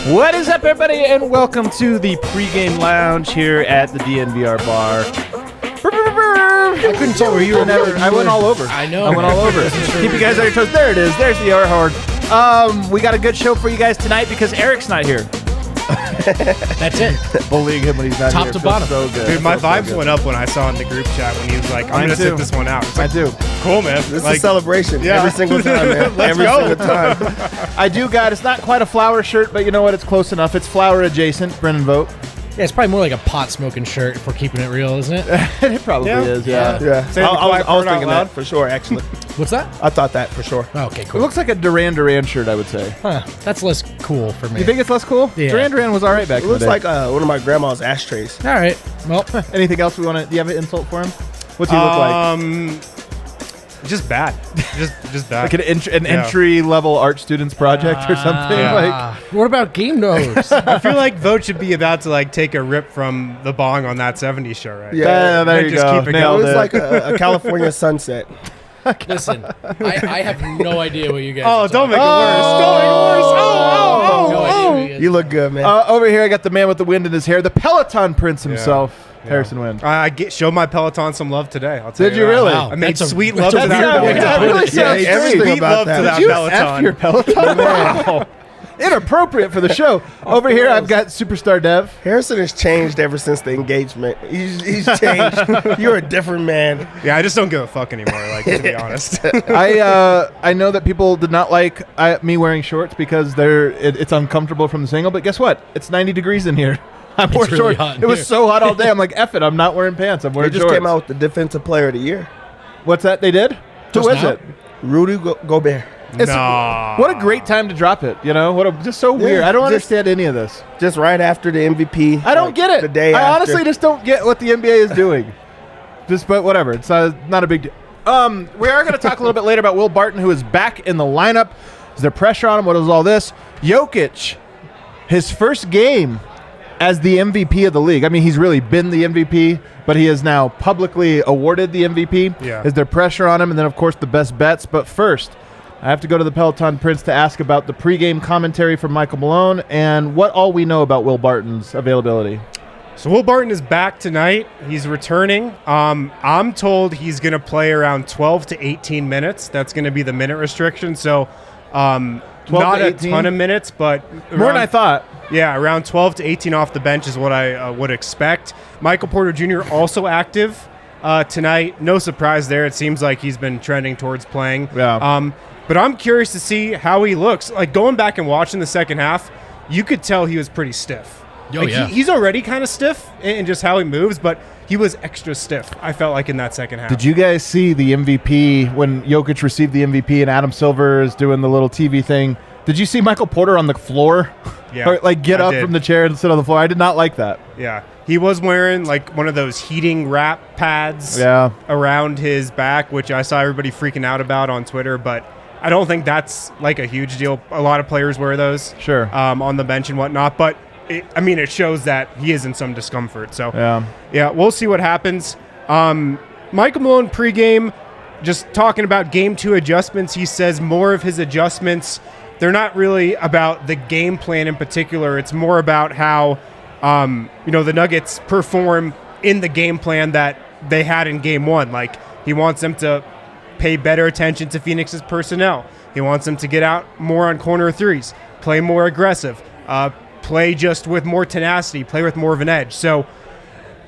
What is up, everybody, and welcome to the pregame lounge here at the DNVR Bar. I couldn't tell where you were. I went all over. I know. I went all over. Keep you guys on your toes. There it is. There's the air horn. We got a good show for you guys tonight because Eric's not here. That's it. Bullying him when he's not Top here. to Feels bottom. so good. Dude, my Feels so vibes good. went up when I saw in the group chat when he was like, I'm going to sit this one out. I do. Cool, man. This is a celebration every single time, man. Let's every go. single time. I do got, it's not quite a flower shirt, but you know what? It's close enough. It's flower adjacent. Brennan Vogt. Yeah, it's probably more like a pot smoking shirt if we're keeping it real, isn't it? It probably is, yeah. Yeah. Say the I quiet was part out thinking loud. that for sure, actually. What's that? I thought that for sure. Oh, okay, It cool. looks like a Duran Duran shirt, I would say. Huh, that's less cool for me. You think it's less cool? Yeah. Duran Duran was all right back It in the looks day. like one of my grandma's ashtrays. All right. Well, Anything else we want to... Do you have an insult for him? What's he look like? Just bad. Just bad. Like an entry-level art student's project or something? yeah. what about game notes? I feel like Vogt should be about to like take a rip from the bong on that 70s show, right? Yeah. There Then you just go. keep it Nailed It was it. like a California sunset. Listen, I have no idea what you guys Oh, are don't make it talking worse. Don't make it worse. about. Oh, No idea what you guys You look good, man. Over here, I got the man with the wind in his hair, the Peloton Prince himself, Harrison Wind. showed my Peloton some love today. I'll tell Did you you that. really? Wow. I made That's a- sweet that's love a to weird that way to Peloton. put it. Really sounds everything sweet about love that. to Did that Did you Peloton. F your Peloton? Wow. Inappropriate for the show. Over here, I've got Superstar Dev. Harrison has changed ever since the engagement. He's changed. You're a different man. Yeah, I just don't give a fuck anymore, like, to be honest. I know that people did not like me wearing shorts because it's uncomfortable from the single, but guess what? It's 90 degrees in here. I'm wearing really shorts. hot in It was here. so hot all day. I'm like, F it. I'm not wearing pants. I'm He wearing just shorts. came out with the Defensive Player of the Year. What's that? They did? Just Who is now? it? Rudy Gobert. It's, Nah. What a great time to drop it, you know? Just so weird. I don't just- understand any of this. Just right after the MVP. I don't like, get it. The day I after. honestly just don't get what the NBA is doing. But whatever. It's not a big deal. We are going to talk a little bit later about Will Barton, who is back in the lineup. Is there pressure on him? What is all this? Jokic, his first game as the MVP of the league. I mean, he's really been the MVP, but he is now publicly awarded the MVP. Yeah. Is there pressure on him? And then, of course, the best bets. But first, I have to go to the Peloton Prince to ask about the pregame commentary from Michael Malone and what all we know about Will Barton's availability. So Will Barton is back tonight. He's returning. I'm told he's going to play around 12 to 18 minutes. That's going to be the minute restriction. So not to a 18? ton of minutes, but More than I thought. Yeah, around 12 to 18 off the bench is what I would expect. Michael Porter Jr. also active tonight. No surprise there. It seems like he's been trending towards playing. Yeah. But I'm curious to see how he looks. Like going back and watching the second half, you could tell he was pretty stiff. Oh, Like, yeah. he's already kind of stiff in just how he moves, but he was extra stiff, I felt like, in that second half. Did you guys see the MVP when Jokic received the MVP and Adam Silver is doing the little TV thing? Did you see Michael Porter on the floor? Yeah, Or, like get I up did. from the chair and sit on the floor. I did not like that. Yeah. He was wearing like one of those heating wrap pads Yeah. around his back, which I saw everybody freaking out about on Twitter, but I don't think that's like a huge deal. A lot of players wear those Sure. on the bench and whatnot, but it shows that he is in some discomfort. So Yeah. we'll see what happens. Michael Malone pregame, just talking about game 2 adjustments. He says more of his adjustments, they're not really about the game plan in particular. It's more about how the Nuggets perform in the game plan that they had in game 1. Like he wants them to pay better attention to Phoenix's personnel. He wants them to get out more on corner threes, play more aggressive, play just with more tenacity, play with more of an edge. So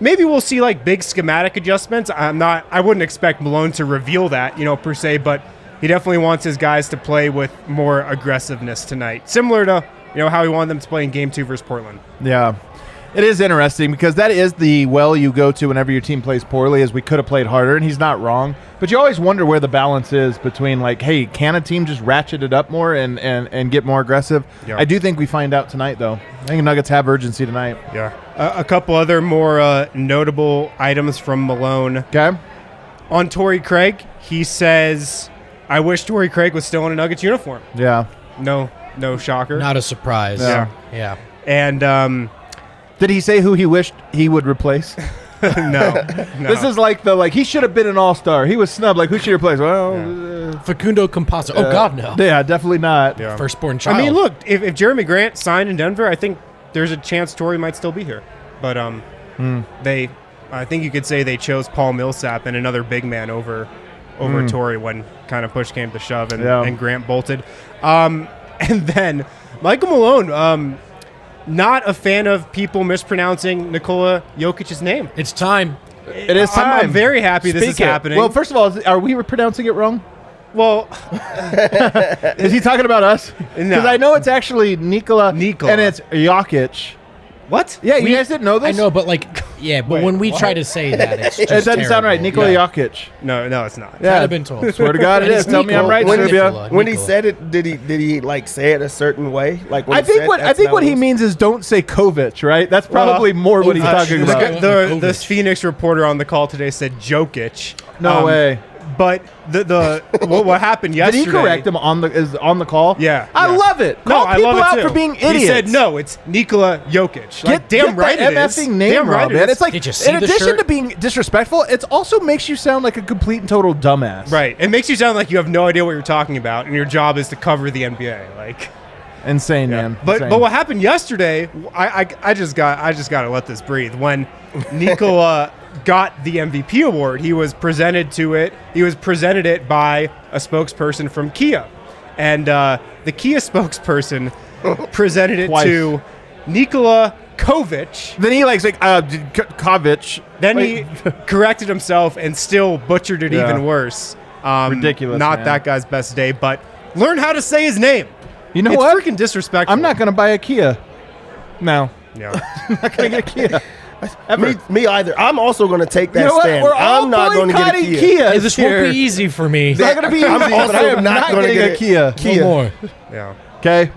maybe we'll see like big schematic adjustments. I wouldn't expect Malone to reveal that, per se, but he definitely wants his guys to play with more aggressiveness tonight. Similar to, how he wanted them to play in game 2 versus Portland. Yeah. It is interesting because that is the well you go to whenever your team plays poorly, is we could have played harder, and he's not wrong. But you always wonder where the balance is between, like, hey, can a team just ratchet it up more and get more aggressive? Yeah. I do think we find out tonight, though. I think Nuggets have urgency tonight. Yeah. A couple other more notable items from Malone. Okay? On Torrey Craig, he says, I wish Torrey Craig was still in a Nuggets uniform. Yeah. No shocker. Not a surprise. Yeah. Yeah. And Did he say who he wished he would replace? No. This is like he should have been an all-star. He was snubbed. Like, who should your place? Well, Facundo Campazzo. Oh, God, no. yeah, definitely not. Yeah. Firstborn child. I mean, look, if Jeremy Grant signed in Denver, I think there's a chance Torrey might still be here. But I think you could say they chose Paul Millsap and another big man over Torrey when kind of push came to shove and Grant bolted. And then Michael Malone, not a fan of people mispronouncing Nikola Jokic's name. it's time. It is time. I'm very happy this is Speak it. happening. Well, first of all, are we pronouncing it wrong? Well, Is he talking about us? No. Because I know it's actually Nikola, and it's Jokic. what? Yeah, you guys didn't know this? I know, but but when we try to say that, it's just It doesn't sound right. terrible. Nikola Jokic. No, it's not. Yeah. I'd have been told. Swear to God, it And is. it's Tell me I'm right, Nikola. Serbia. When he Nikola. said it, did he like say it a certain way? Like when I he said, think that's what not he was- means is don't say Kovic, right? That's probably more what he's talking the about. guy- The Jokic. Phoenix reporter on the call today said Jokic. No way. But the what happened Did yesterday? he correct him on the call? Yeah. I yeah. love it. No, Call I people love it out too. for being idiots. He said no, it's Nikola Jokic. Like, damn right the it is. MFing name Damn wrong, right it man. is. It's like, Did you see in the addition shirt? to being disrespectful, it also makes you sound like a complete and total dumbass. right. It makes you sound like you have no idea what you're talking about, and your job is to cover the NBA. Like, Insane, man. but Insane. what happened yesterday? I just got to let this breathe. When Nikola got the MVP award, he was presented it by a spokesperson from Kia, and the Kia spokesperson presented it Twice. to Nikola Jokic. Then he Kovic. Then Wait. he corrected himself and still butchered it Yeah. even worse. Ridiculous, Not man. that guy's best day, but learn how to say his name. You know It's what? freaking disrespectful. I'm not going to buy a Kia. No. Yeah. I'm not going to get a Kia. Ever. Me either. I'm also going to take that You know what? stand. We're all I'm not going to get a boycotting Kia. Hey, Kias this here. won't be easy for me. It's not going to be easy, I'm but also I am not not gonna getting get a a Kia. Kia. No more. Yeah. Okay.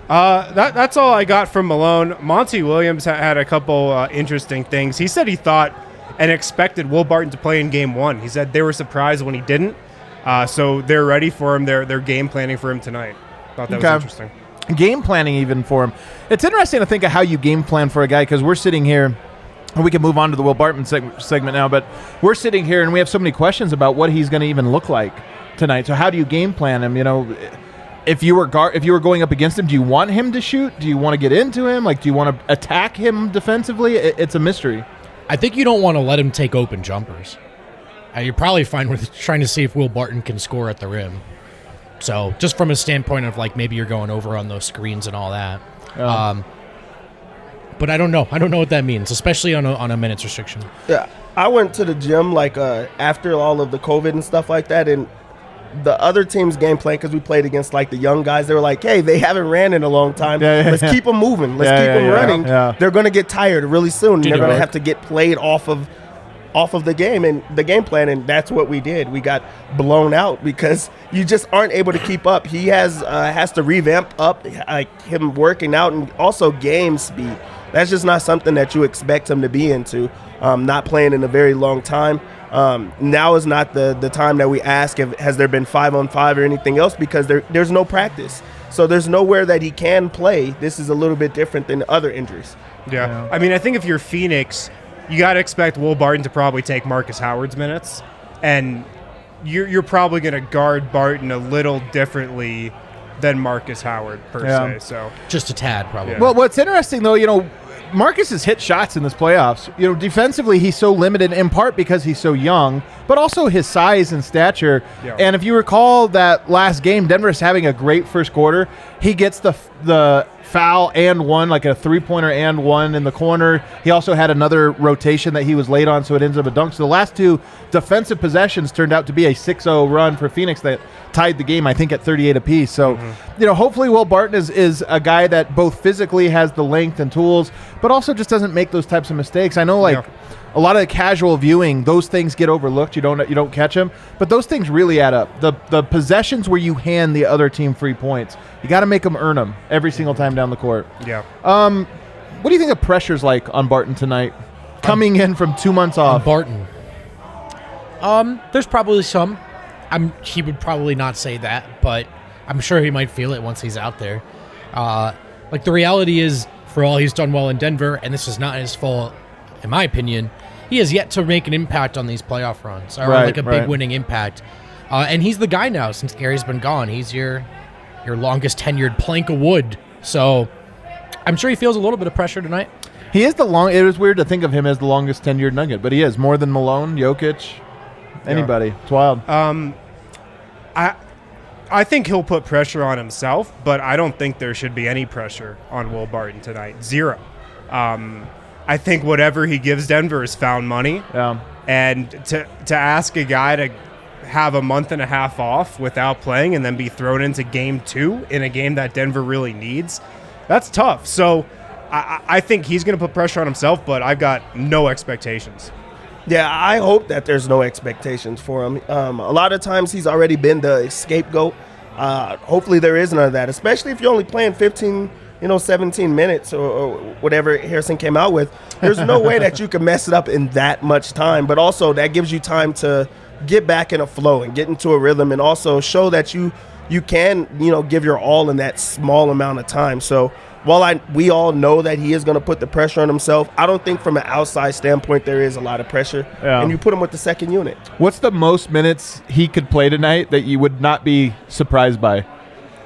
That's all I got from Malone. Monty Williams had a couple interesting things. He said he thought and expected Will Barton to play in Game 1. He said they were surprised when he didn't, so they're ready for him. They're game planning for him tonight. Thought that was interesting. Game planning even for him. It's interesting to think of how you game plan for a guy, because we're sitting here, and we can move on to the Will Barton segment now, but we're sitting here and we have so many questions about what he's going to even look like tonight. So how do you game plan him? You know, if you were going up against him, do you want him to shoot? Do you want to get into him? Like, do you want to attack him defensively? It's a mystery. I think you don't want to let him take open jumpers. You're probably fine with trying to see if Will Barton can score at the rim. So just from a standpoint of like maybe you're going over on those screens and all that. But I don't know. I don't know what that means, especially on a minutes restriction. Yeah, I went to the gym like after all of the COVID and stuff like that, and the other team's game plan, because we played against like the young guys, they were like, hey, they haven't ran in a long time. Let's keep them moving. Let's keep them running. Yeah. They're going to get tired really soon. And Did they're it going to work? have to get played off of the game and the game plan, and that's what we did. We got blown out because you just aren't able to keep up. He has to revamp up like him working out, and also game speed. That's just not something that you expect him to be into. Not playing in a very long time. Now is not the time that we ask has there been 5-on-5 or anything else, because there's no practice. So there's nowhere that he can play. This is a little bit different than other injuries. Yeah. I mean, I think if you're Phoenix, you got to expect Will Barton to probably take Marcus Howard's minutes, and you're probably going to guard Barton a little differently than Marcus Howard per se. So Just a tad, probably. Yeah. Well, what's interesting, though, you know, Marcus has hit shots in this playoffs. You know, defensively, he's so limited in part because he's so young, but also his size and stature. Yeah. And if you recall that last game, Denver's having a great first quarter. He gets the foul and one, like a three-pointer and one in the corner. He also had another rotation that he was late on, so it ends up a dunk. So the last two defensive possessions turned out to be a 6-0 run for Phoenix that tied the game, I think, at 38 apiece. So, you know, hopefully Will Barton is a guy that both physically has the length and tools, but also just doesn't make those types of mistakes. I know, like, a lot of the casual viewing, those things get overlooked. You don't catch them, but those things really add up. The possessions where you hand the other team free points, you got to make them earn them every single time down the court. yeah. What do you think the pressure's like on Barton tonight, coming in from 2 months off? Barton. There's probably some. He would probably not say that, but I'm sure he might feel it once he's out there. Like, the reality is, for all he's done well in Denver, and this is not his fault, in my opinion, he has yet to make an impact on these playoff runs, or Right, like a right. big winning impact. And he's the guy now since Gary's been gone. He's your longest tenured plank of wood. So I'm sure he feels a little bit of pressure tonight. He is it was weird to think of him as the longest tenured Nugget, but he is more than Malone, Jokic, anybody. It's wild. I think he'll put pressure on himself, but I don't think there should be any pressure on Will Barton tonight. Zero. I think whatever he gives Denver is found money. Yeah. And to ask a guy to have a month and a half off without playing and then be thrown into game 2 in a game that Denver really needs, that's tough. So I think he's going to put pressure on himself, but I've got no expectations. Yeah, I hope that there's no expectations for him. A lot of times he's already been the scapegoat. Hopefully there is none of that, especially if you're only playing 17 minutes or whatever Harrison came out with. There's no way that you can mess it up in that much time, but also that gives you time to get back in a flow and get into a rhythm and also show that you can, give your all in that small amount of time. So while we all know that he is going to put the pressure on himself, I don't think from an outside standpoint there is a lot of pressure. Yeah. And you put him with the second unit. What's the most minutes he could play tonight that you would not be surprised by?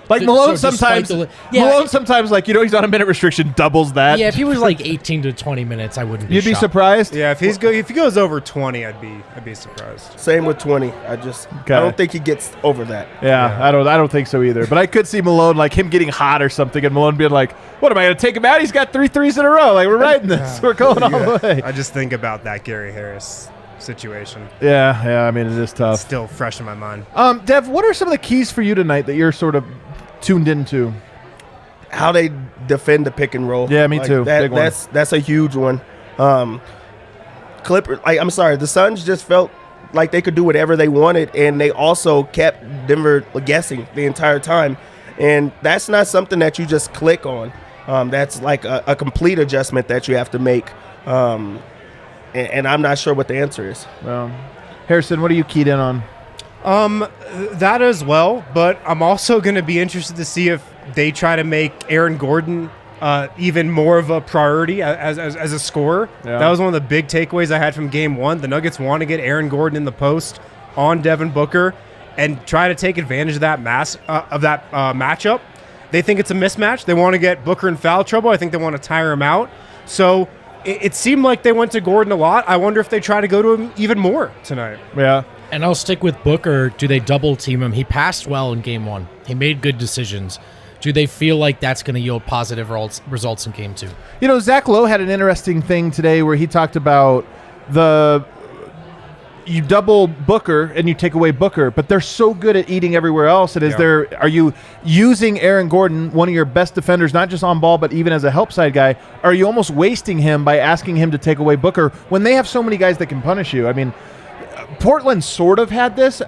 Like Malone So despite sometimes, the- Malone sometimes, like, he's on a minute restriction, doubles that. Yeah, if he was like 18 to 20 minutes, I wouldn't be You'd be shocked. surprised? Yeah, if he goes over 20, I'd be surprised. Same with 20. I don't think he gets over that. Yeah, I don't think so either. But I could see Malone, like him getting hot or something, and Malone being like, "What am I going to take him out? He's got 3 threes in a row. Like, we're riding this. We're going all the way." I just think about that Gary Harris situation. Yeah. I mean, it is tough. Still fresh in my mind. Dev, what are some of the keys for you tonight that you're sort of tuned into? How they defend the pick and roll. Yeah, me too. Big one. That's a huge one. The Suns just felt like they could do whatever they wanted, and they also kept Denver guessing the entire time. And that's not something that you just click on. That's like a complete adjustment that you have to make. And I'm not sure what the answer is. Well, Harrison, what are you keyed in on? That as well, but I'm also going to be interested to see if they try to make Aaron Gordon even more of a priority as a scorer. Yeah. That was one of the big takeaways I had from Game 1. The Nuggets want to get Aaron Gordon in the post on Devin Booker and try to take advantage of that matchup. They think it's a mismatch. They want to get Booker in foul trouble. I think they want to tire him out. So it seemed like they went to Gordon a lot. I wonder if they try to go to him even more tonight. Yeah. And I'll stick with Booker. Do they double team him? He passed well in Game 1. He made good decisions. Do they feel like that's going to yield positive results in Game 2? Zach Lowe had an interesting thing today where he talked about you double Booker and you take away Booker, but they're so good at eating everywhere else. And are you using Aaron Gordon, one of your best defenders, not just on ball, but even as a help side guy? Are you almost wasting him by asking him to take away Booker when they have so many guys that can punish you? I mean, Portland sort of had this,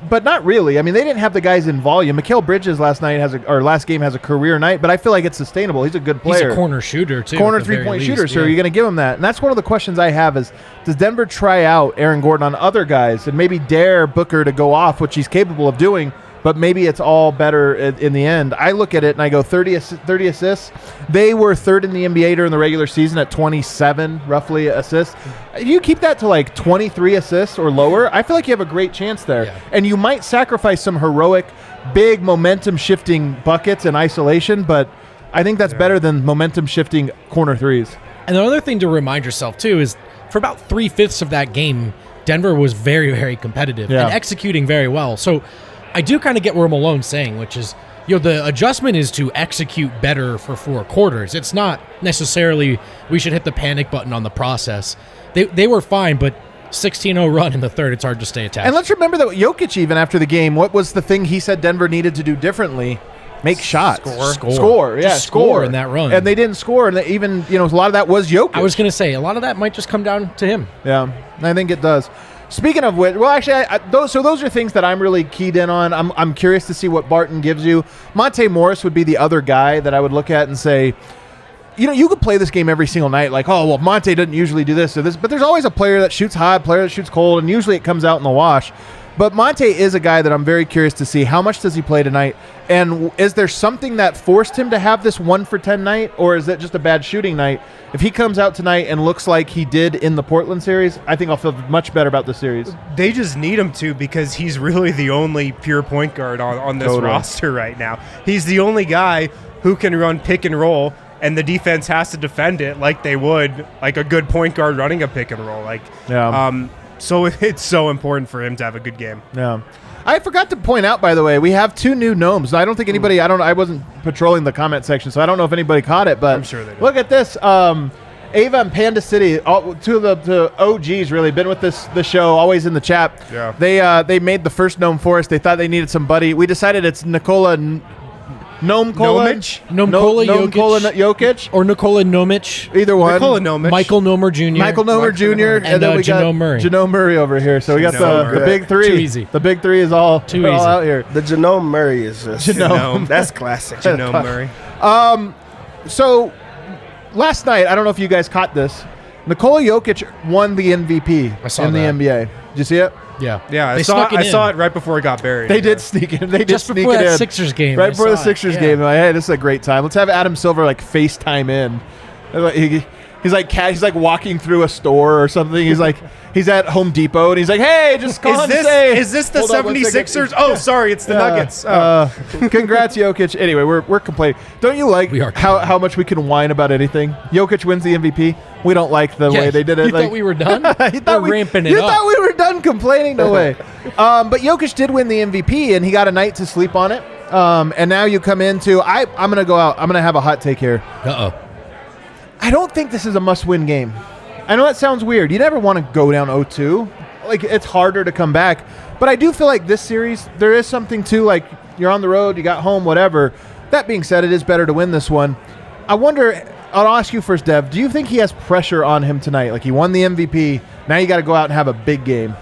but not really. I mean, they didn't have the guys in volume. Mikal Bridges last game has a career night, but I feel like it's sustainable. He's a good player. He's a corner shooter, too. Corner at the very three-point least. shooter, so Yeah. you're going to give him that. And that's one of the questions I have is, does Denver try out Aaron Gordon on other guys and maybe dare Booker to go off, which he's capable of doing, but maybe it's all better in the end? I look at it and I go 30 assists. They were third in the NBA during the regular season at 27, roughly, assists. If you keep that to like 23 assists or lower, I feel like you have a great chance there. Yeah. And you might sacrifice some heroic, big momentum-shifting buckets in isolation, but I think that's better than momentum-shifting corner threes. And the other thing to remind yourself, too, is for about 3/5 of that game, Denver was very, very competitive and executing very well. So I do kind of get where Malone's saying, which is, the adjustment is to execute better for 4 quarters. It's not necessarily we should hit the panic button on the process. They were fine, but 16-0 run in the third, it's hard to stay attached. And let's remember that Jokic, even after the game, what was the thing he said Denver needed to do differently? Make shots. Score. Yeah, Just score in that run. And they didn't score. And even, a lot of that was Jokic. I was going to say, a lot of that might just come down to him. Yeah, I think it does. Speaking of which, well, actually, those are things that I'm really keyed in on. I'm curious to see what Barton gives you. Monte Morris would be the other guy that I would look at and say, you could play this game every single night. Like, oh, well, Monte doesn't usually do this or this. But there's always a player that shoots hot, a player that shoots cold, and usually it comes out in the wash. But Monte is a guy that I'm very curious to see. How much does he play tonight? And is there something that forced him to have this 1 for 10 night, or is it just a bad shooting night? If he comes out tonight and looks like he did in the Portland series, I think I'll feel much better about the series. They just need him to, because he's really the only pure point guard on this roster right now. He's the only guy who can run pick and roll, and the defense has to defend it like they would, like a good point guard running a pick and roll. So it's so important for him to have a good game. Yeah. I forgot to point out, by the way, we have 2 new gnomes. I don't think anybody, I wasn't patrolling the comment section, so I don't know if anybody caught it, but I'm sure they did. Look at this. Ava and Panda City, 2 of the OGs, really, been with the show, always in the chat. Yeah. They made the first gnome for us. They thought they needed somebody. We decided it's Nikola Jokic. Or Nikola Nomic. Either one. Nikola Jokic. Michael Nomer Jr. Michael Nomer Jr. And then we got Janome Murray. Janome Murray over here. So we got the big 3. Too easy. The big 3 is all out here. The Janome Murray is just Janome. That's classic. Janome Murray. So last night, I don't know if you guys caught this. Nikola Jokic won the MVP in the NBA. Did you see it? Yeah. Yeah, I They saw snuck it it in. right before it got buried. They did sneak in. They Just did sneak before it that in. Sixers game. Right I before the saw it. Sixers Yeah. game. Like, hey, this is a great time. Let's have Adam Silver like FaceTime in. He's like walking through a store or something. He's at Home Depot and he's like, hey, just call and say. Is this the Hold on 76ers? Oh, sorry, it's the Nuggets. Congrats, Jokic. Anyway, we're complaining. Don't you like how much we can whine about anything? Jokic wins the MVP. We don't like the way they did it. You thought we were done? We're ramping it you up. thought we were done complaining? No way. But Jokic did win the MVP, and he got a night to sleep on it. And now you come into I'm going to go out. I'm going to have a hot take here. Uh-oh. I don't think this is a must-win game. I know that sounds weird. You never want to go down 0-2. Like, it's harder to come back. But I do feel like this series, there is something to, like, you're on the road, you got home, whatever. That being said, it is better to win this one. I wonder, I'll ask you first, Dev, do you think he has pressure on him tonight? Like, he won the MVP. Now you got to go out and have a big game.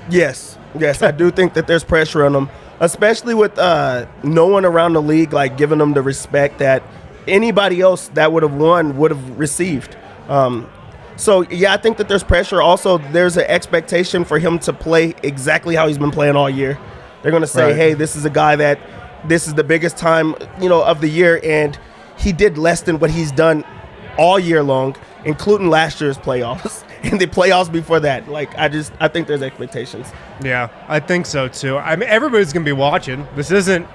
Yes, I do think that there's pressure on him, especially with no one around the league, like, giving him the respect that anybody else that would have won would have received. So, yeah, I think that there's pressure. Also, there's an expectation for him to play exactly how he's been playing all year. They're going to say, hey, this is a guy that this is the biggest time, of the year, and he did less than what he's done all year long, including last year's playoffs and the playoffs before that. Like, I think there's expectations. Yeah, I think so, too. I mean, everybody's going to be watching. This isn't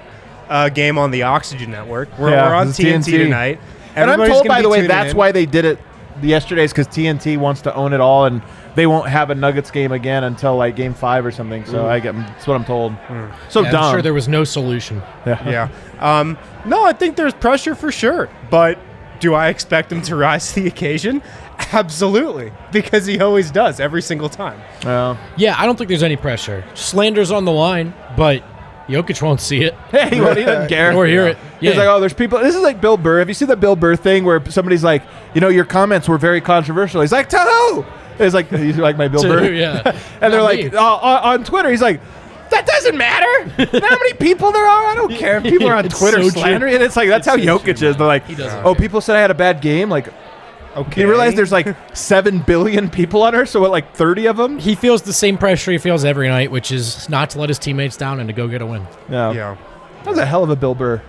a game on the Oxygen Network. We're on TNT tonight. And I'm told, by the way, that's why they did it yesterday's, because TNT wants to own it all, and they won't have a Nuggets game again until like Game 5 or something. So that's what I'm told. So dumb. I'm sure there was no solution. Yeah. No, I think there's pressure for sure. But do I expect him to rise to the occasion? Absolutely, because he always does every single time. Yeah, I don't think there's any pressure. Slander's on the line, but Jokic won't see it. Hey, he doesn't care. Or hear it. Yeah. He's like, oh, there's people. This is like Bill Burr. Have you seen the Bill Burr thing where somebody's like, your comments were very controversial? He's like, to who? It's like, you like my Bill Burr? Yeah. And they're like, on Twitter, he's like, that doesn't matter. You know how many people there are? I don't care if people are on Twitter so slandering. And it's like, that's how Jokic is. They're like, people said I had a bad game. Like, okay. You realize there's like 7 billion people on her, so what, like 30 of them? He feels the same pressure he feels every night, which is not to let his teammates down and to go get a win. Yeah. That was a hell of a Bill Burr.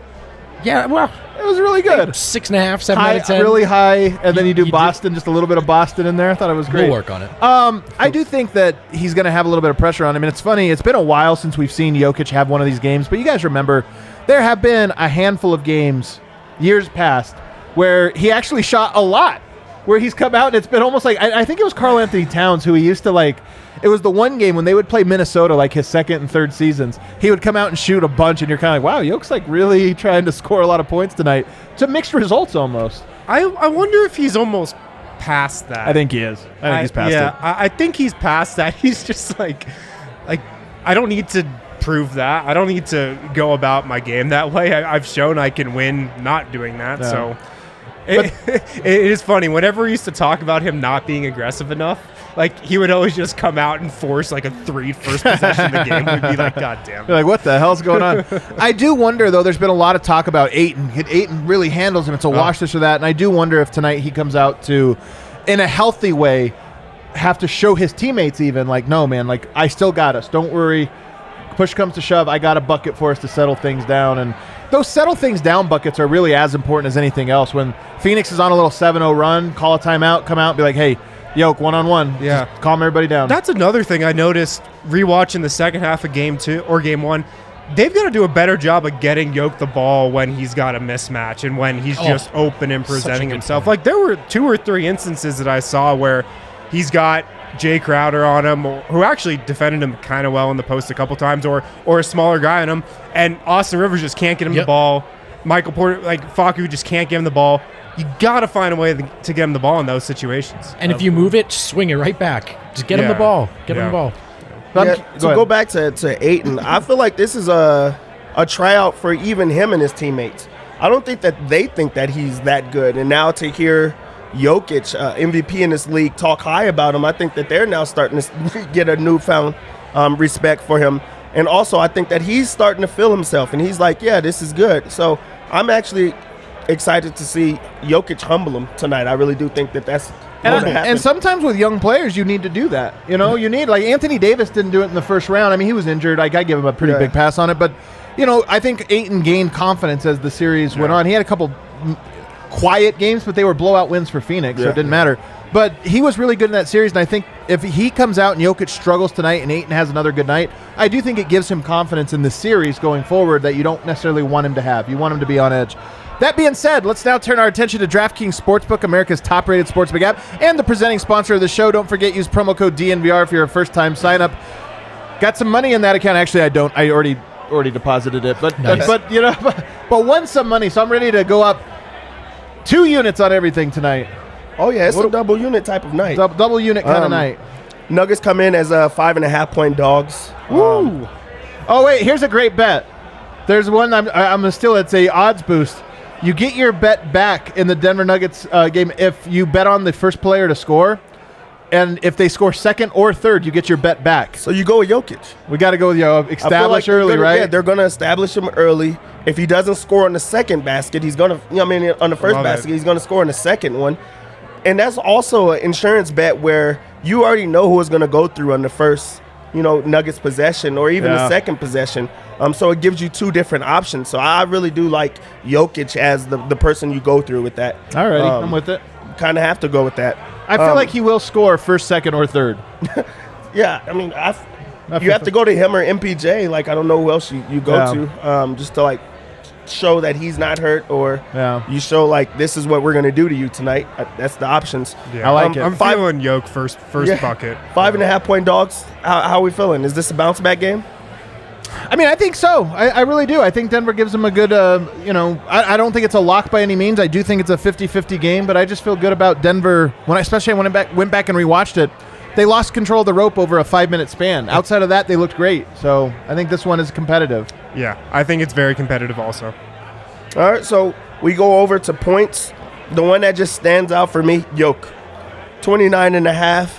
Yeah, well, it was really good. 6.5, 7 high, out of 10. Really high, and then you do Boston, just a little bit of Boston in there. I thought it was great. We'll work on it. I do think that he's going to have a little bit of pressure on him. And it's funny, it's been a while since we've seen Jokic have one of these games, but you guys remember there have been a handful of games, years past, where he actually shot a lot, where he's come out and it's been almost like, I think it was Karl Anthony Towns who he used to like, it was the one game when they would play Minnesota, like his second and third seasons, he would come out and shoot a bunch and you're kind of like, wow, Jokic's like really trying to score a lot of points tonight. It's a mixed results almost. I wonder if he's almost past that. I think he is. I think he's past it. I think he's past that. He's just like I don't need to prove that. I don't need to go about my game that way. I've shown I can win not doing that. No. So it is funny. Whenever we used to talk about him not being aggressive enough, like he would always just come out and force like a 3 first possession of the game. We'd be like, God damn it. You're like, what the hell's going on? I do wonder, though, there's been a lot of talk about Ayton. Ayton really handles him. It's a wash this or that. And I do wonder if tonight he comes out to, in a healthy way, have to show his teammates even like, no, man, like I still got us. Don't worry. Push comes to shove, I got a bucket for us to settle things down. And those settle things down buckets are really as important as anything else. When Phoenix is on a little 7-0 run, call a timeout, come out and be like, hey, Yoke, one-on-one. Yeah. Just calm everybody down. That's another thing I noticed rewatching the second half of game 2 or game 1. They've got to do a better job of getting Yoke the ball when he's got a mismatch and when he's just open and presenting himself. Like there were 2 or 3 instances that I saw where he's got Jay Crowder on him, who actually defended him kind of well in the post a couple times, or a smaller guy on him, and Austin Rivers just can't get him the ball. Michael Porter, like Facu, just can't give him the ball. You got to find a way to get him the ball in those situations. And if you move it, swing it right back. Just get him the ball. Get him the ball. Go back to Ayton, I feel like this is a tryout for even him and his teammates. I don't think that they think that he's that good. And now to hear Jokic, MVP in this league, talk high about him, I think that they're now starting to get a newfound respect for him. And also, I think that he's starting to feel himself, and he's like, yeah, this is good. So I'm actually excited to see Jokic humble him tonight. I really do think that that's going to happen. And sometimes with young players, you need to do that. You know, you need, like Anthony Davis didn't do it in the first round. I mean, he was injured. I got to give him a pretty big pass on it. But, you know, I think Ayton gained confidence as the series went on. He had a couple quiet games, but they were blowout wins for Phoenix, so it didn't matter. But he was really good in that series, and I think if he comes out and Jokic struggles tonight and Ayton has another good night, I do think it gives him confidence in the series going forward that you don't necessarily want him to have. You want him to be on edge. That being said, let's now turn our attention to DraftKings Sportsbook, America's top-rated sportsbook app, and the presenting sponsor of the show. Don't forget, use promo code DNVR if you're a first-time sign-up. Got some money in that account. Actually, I don't. I already deposited it, but nice. but you know, but won some money, so I'm ready to go up 2 units on everything tonight. Oh, yeah, it's a double unit type of night. Double unit kind of night. Nuggets come in as 5.5-point dogs. Woo! Oh, wait, here's a great bet. There's one I'm going to steal. It's a odds boost. You get your bet back in the Denver Nuggets game if you bet on the first player to score. And if they score second or third, you get your bet back. So you go with Jokic. We got to go with establish early, right? Yeah, they're going to establish him early. If he doesn't score on the second basket, he's going to, on the first basket, he's going to score on the second one. And that's also an insurance bet where you already know who is going to go through on the first, Nuggets possession or even the second possession. So it gives you 2 different options. So I really do like Jokic as the person you go through with that. All right, I'm with it. Kind of have to go with that. I feel like he will score first, second, or third. Yeah, I mean, you have to go to him or MPJ. Like, I don't know who else you go to just to, like, show that he's not hurt or you show, like, this is what we're going to do to you tonight. That's the options. Yeah. I like it. I'm feeling Yoke first bucket. 5.5-point dogs. How are we feeling? Is this a bounce-back game? I mean, I think so. I really do. I think Denver gives them a good, I don't think it's a lock by any means. I do think it's a 50-50 game, but I just feel good about Denver. Especially when I went back and rewatched it, they lost control of the rope over a 5-minute span. Outside of that, they looked great. So I think this one is competitive. Yeah, I think it's very competitive also. All right, so we go over to points. The one that just stands out for me, Yoke, 29.5.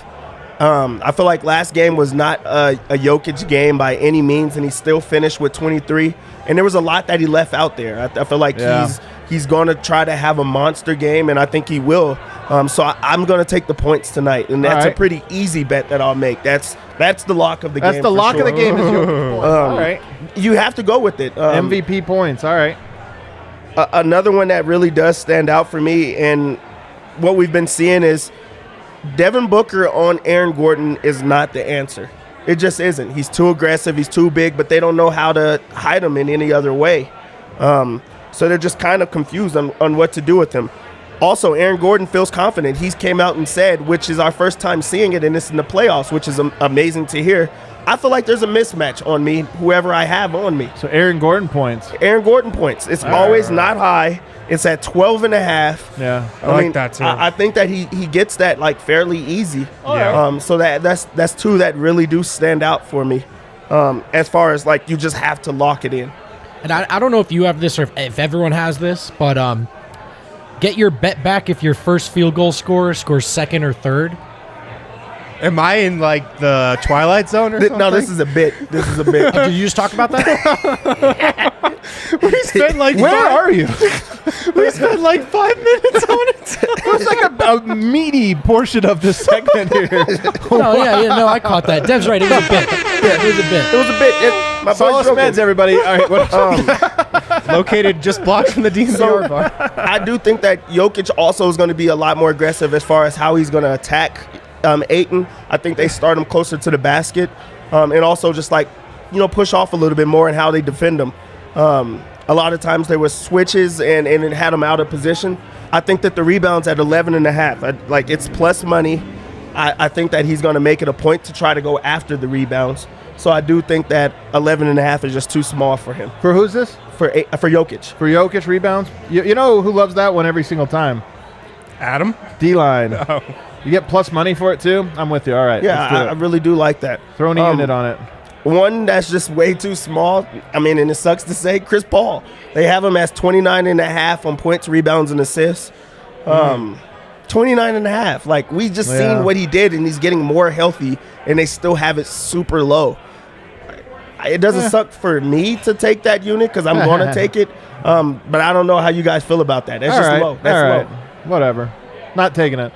I feel like last game was not a Jokic game by any means, and he still finished with 23. And there was a lot that he left out there. I feel like he's going to try to have a monster game, and I think he will. So I'm going to take the points tonight, and that's a pretty easy bet that I'll make. That's the lock of the game. That's the lock of the game is Jokic points. All right. You have to go with it. MVP points. All right. Another one that really does stand out for me, and what we've been seeing is Devin Booker on Aaron Gordon is not the answer. It just isn't. He's too aggressive. He's too big, but they don't know how to hide him in any other way. So they're just kind of confused on what to do with him. Also, Aaron Gordon feels confident. He's came out and said, which is our first time seeing it, and it's in the playoffs, which is amazing to hear. I feel like there's a mismatch on me, whoever I have on me. So Aaron Gordon points. Aaron Gordon points. It's always not high. It's at 12.5. Yeah, I like that too. I think that he gets that like fairly easy. Yeah. So that's 2 that really do stand out for me. As far as like you just have to lock it in. And I don't know if you have this or if everyone has this, but get your bet back if your first field goal scorer scores second or third. Am I in like the Twilight Zone or something? No, this is a bit. Did you just talk about that? We spent like Where are you? We spent like 5 minutes on it. It was like a meaty portion of this segment here. No, I caught that. Dev's right. It was a bit. Yeah, it was a bit. It was a bit. My Solace boy's meds, everybody. All right, what? Located just blocks from the DNVR bar. I do think that Jokic also is going to be a lot more aggressive as far as how he's going to attack Ayton. I think they start him closer to the basket, and also just like, push off a little bit more in how they defend him. A lot of times there was switches and it had him out of position. I think that the rebounds at 11.5, it's plus money. I think that he's going to make it a point to try to go after the rebounds. So I do think that 11.5 is just too small for him. For who's this? For Jokic. For Jokic rebounds? You know who loves that one every single time? Adam? D-line. Oh. You get plus money for it too? I'm with you. All right. Yeah, I really do like that. Throw a unit on it. One that's just way too small, and it sucks to say, Chris Paul. They have him as 29.5 on points, rebounds, and assists. 29.5. Like, we just seen what he did, and he's getting more healthy, and they still have it super low. It doesn't suck for me to take that unit because I'm going to take it, but I don't know how you guys feel about that. That's just low. That's low. Whatever. Not taking it.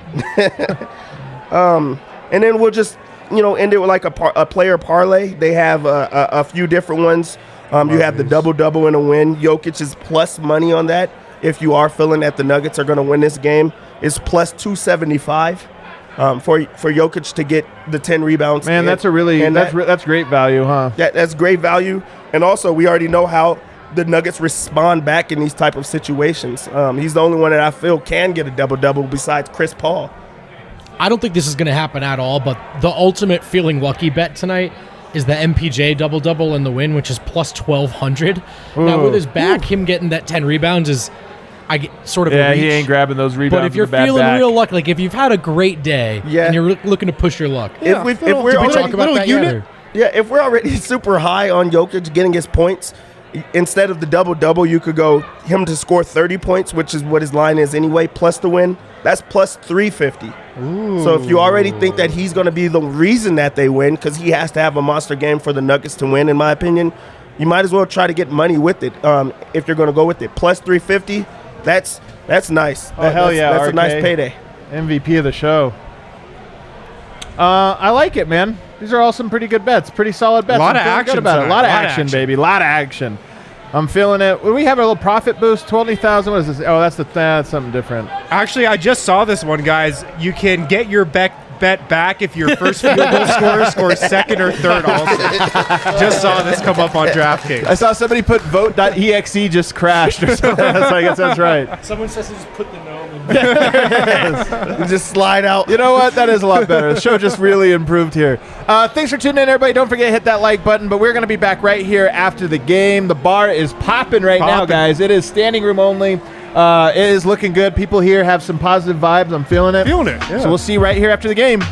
And then we'll just end it with like a player parlay. They have a few different ones. You have the double-double in a win. Jokic is plus money on that. If you are feeling that the Nuggets are going to win this game, it's plus 275 for Jokic to get the 10 rebounds. Man, that's great value, huh? That's great value. And also, we already know how the Nuggets respond back in these type of situations. He's the only one that I feel can get a double-double besides Chris Paul. I don't think this is going to happen at all, but the ultimate feeling lucky bet tonight is the MPJ double-double in the win, which is plus 1,200. Now, with his back, him getting that 10 rebounds is sort of a reach. He ain't grabbing those rebounds. But if you're feeling real lucky, like if you've had a great day and you're looking to push your luck. If we're already super high on Jokic getting his points, instead of the double-double, you could go him to score 30 points, which is what his line is anyway, plus the win. That's plus 350. So if you already think that he's going to be the reason that they win, because he has to have a monster game for the Nuggets to win, in my opinion, you might as well try to get money with it if you're going to go with it. Plus 350, that's nice. Hell yeah, that's RK. a nice payday. MVP of the show. I like it, man. These are all some pretty good bets. Pretty solid bets. A lot of action about it. A lot of action, action, baby. A lot of action. I'm feeling it. We have a little profit boost, 20,000. What is this? Oh, that's something different. Actually, I just saw this one, guys. You can get your bet back if your first field goal scorer scores second or third also. Just saw this come up on DraftKings. I saw somebody put vote.exe just crashed or something. I guess that's right. Someone says to just put the gnome in. Just slide out. You know what? That is a lot better. The show just really improved here. Thanks for tuning in, everybody. Don't forget to hit that like button, but we're going to be back right here after the game. The bar is popping now, guys. It is standing room only. It is looking good. People here have some positive vibes. I'm feeling it. Yeah. So we'll see you right here after the game.